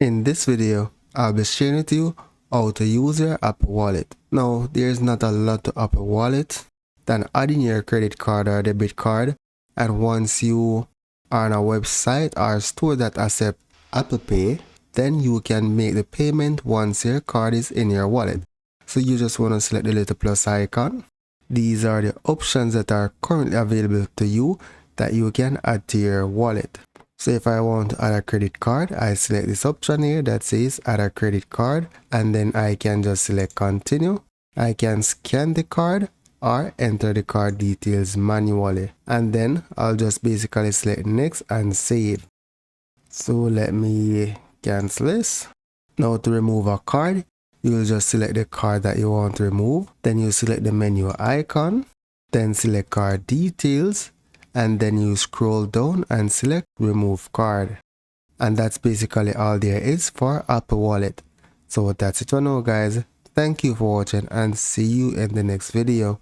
In this video, I'll be sharing with you how to use your Apple Wallet. Now, there's not a lot to Apple Wallet than adding your credit card or debit card, and once you are on a website or store that accept Apple Pay, then you can make the payment once your card is in your wallet. So you just want to select the little plus icon. These are the options that are currently available to you that you can add to your wallet. So if I want to add a credit card, I select this option here that says add a credit card, and then I can just select continue. I can scan the card or enter the card details manually, and then I'll just basically select next and save. So let me cancel this. Now to remove a card, you'll just select the card that you want to remove, then you select the menu icon, then select card details, and then you scroll down and select remove card. And that's basically all there is for Apple Wallet. So that's it for now, guys. Thank you for watching and see you in the next video.